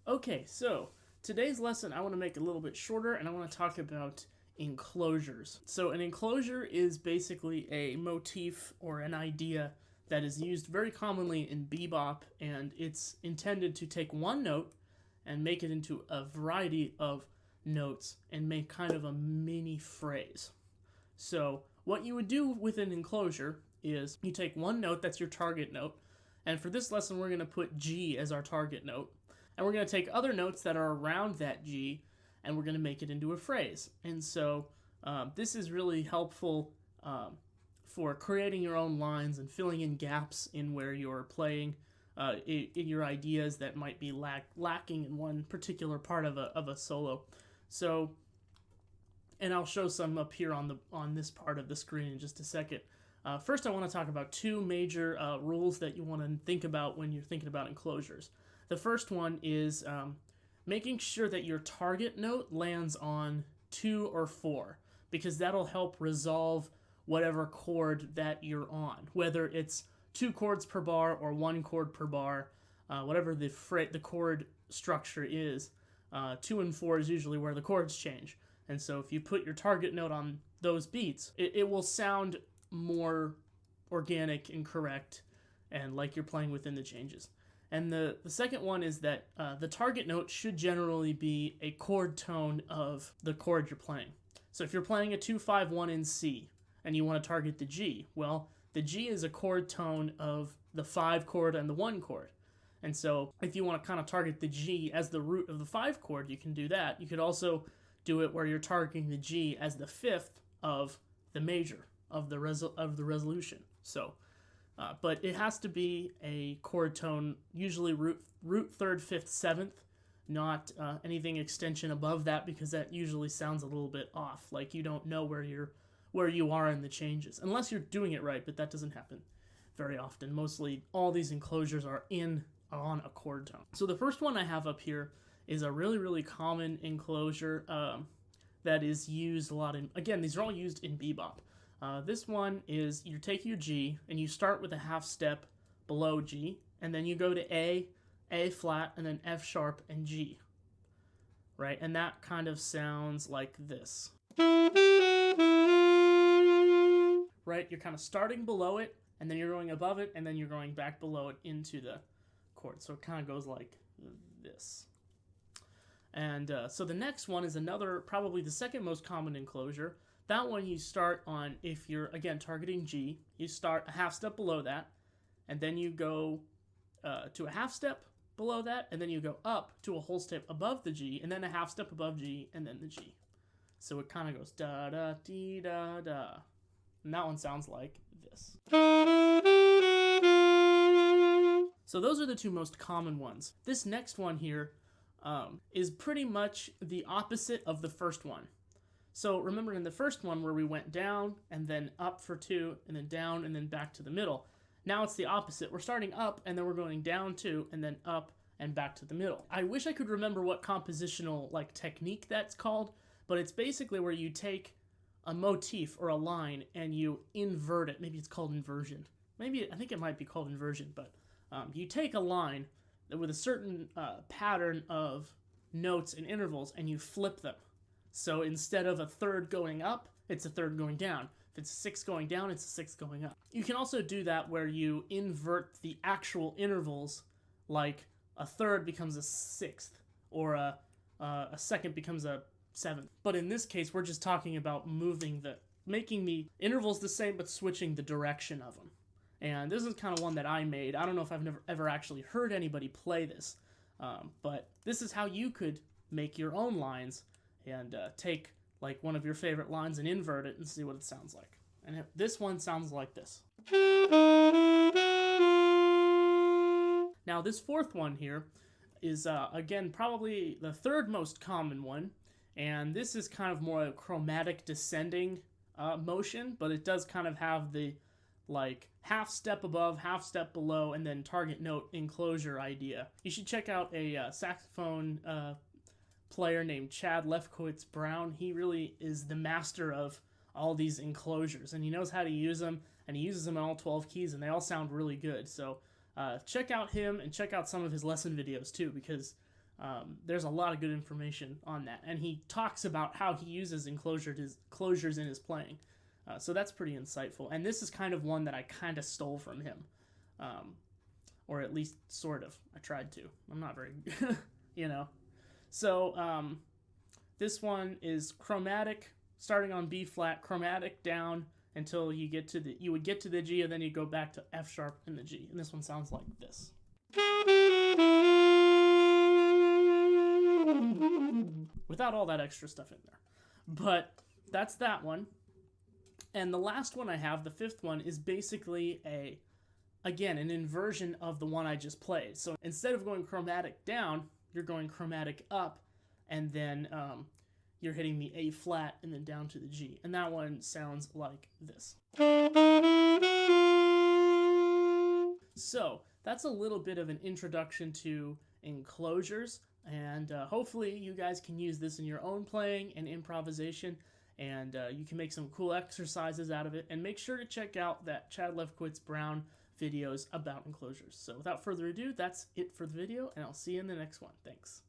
Okay, so today's lesson I want to make a little bit shorter and I want to talk about enclosures. So an enclosure is basically a motif or an idea that is used very commonly in bebop, and it's intended to take one note and make it into a variety of notes and make kind of a mini phrase. So what you would do with an enclosure is you take one note that's your target note, and for this lesson we're going to put G as our target note, and we're going to take other notes that are around that G and we're going to make it into a phrase. And so this is really helpful for creating your own lines and filling in gaps in where you're playing in your ideas that might be lacking in one particular part of a solo. So, and I'll show some up here on this part of the screen in just a second. First, I want to talk about two major rules that you want to think about when you're thinking about enclosures. The first one is making sure that your target note lands on 2 or 4, because that'll help resolve whatever chord that you're on, whether it's 2 chords per bar or 1 chord per bar, whatever the chord structure is. 2 and 4 is usually where the chords change, and so if you put your target note on those beats, it will sound more organic and correct and like you're playing within the changes. And the second one is that the target note should generally be a chord tone of the chord you're playing. So if you're playing a 2-5-1 in C and you want to target the G, well, the G is a chord tone of the 5 chord and the 1 chord. And so if you want to kind of target the G as the root of the 5 chord, you can do that. You could also do it where you're targeting the G as the 5th of the major of the resolution. So but it has to be a chord tone, usually root 3rd, 5th, 7th, not anything extension above that, because that usually sounds a little bit off, like you don't know where you are in the changes, unless you're doing it right, but that doesn't happen very often. Mostly all these enclosures are on a chord tone. So the first one I have up here is a really, really common enclosure that is used a lot in, again, these are all used in bebop. This one is you take your G and you start with a half step below G, and then you go to A flat, and then F sharp and G, right? And that kind of sounds like this, right? You're kind of starting below it, and then you're going above it, and then you're going back below it into the chord. So it kind of goes like this. And so the next one is another, probably the second most common enclosure. That one you start on, if you're, again, targeting G, you start a half step below that, and then you go to a half step below that, and then you go up to a whole step above the G, and then a half step above G, and then the G. So it kind of goes da-da-dee-da-da. And that one sounds like this. So those are the two most common ones. This next one here is pretty much the opposite of the first one. So remember in the first one where we went down and then up for 2 and then down and then back to the middle. Now it's the opposite. We're starting up and then we're going down 2 and then up and back to the middle. I wish I could remember what compositional technique that's called, but it's basically where you take a motif or a line and you invert it. Maybe it's called inversion. I think it might be called inversion, but you take a line with a certain pattern of notes and intervals and you flip them. So instead of a third going up, it's a third going down. If it's a 6 going down, it's a 6 going up. You can also do that where you invert the actual intervals, like a third becomes a 6th, or a second becomes a 7th. But in this case, we're just talking about making the intervals the same, but switching the direction of them. And this is kind of one that I made. I don't know if I've ever actually heard anybody play this, but this is how you could make your own lines and take one of your favorite lines and invert it and see what it sounds like. And this one sounds like this. Now this fourth one here is again probably the third most common one, and this is kind of more a chromatic descending motion, but it does kind of have the half step above, half step below, and then target note enclosure idea. You should check out a saxophone player named Chad Lefkowitz Brown. He really is the master of all these enclosures, and he knows how to use them, and he uses them in all 12 keys, and they all sound really good. So check out him and check out some of his lesson videos too, because There's a lot of good information on that, and he talks about how he uses enclosures in his playing. So that's pretty insightful, and this is kind of one that I kind of stole from him, or at least sort of. I tried to. I'm not very, you know. So this one is chromatic, starting on B flat, chromatic down until you would get to the G, and then you go back to F sharp and the G, and this one sounds like this. Without all that extra stuff in there. But that's that one. And the last one I have, the fifth one, is basically again, an inversion of the one I just played. So instead of going chromatic down, you're going chromatic up, and then you're hitting the A flat and then down to the G. And that one sounds like this. So that's a little bit of an introduction to enclosures, and hopefully you guys can use this in your own playing and improvisation, and you can make some cool exercises out of it. And make sure to check out that Chad Lefkowitz Brown videos about enclosures. So without further ado, that's it for the video, and I'll see you in the next one. Thanks.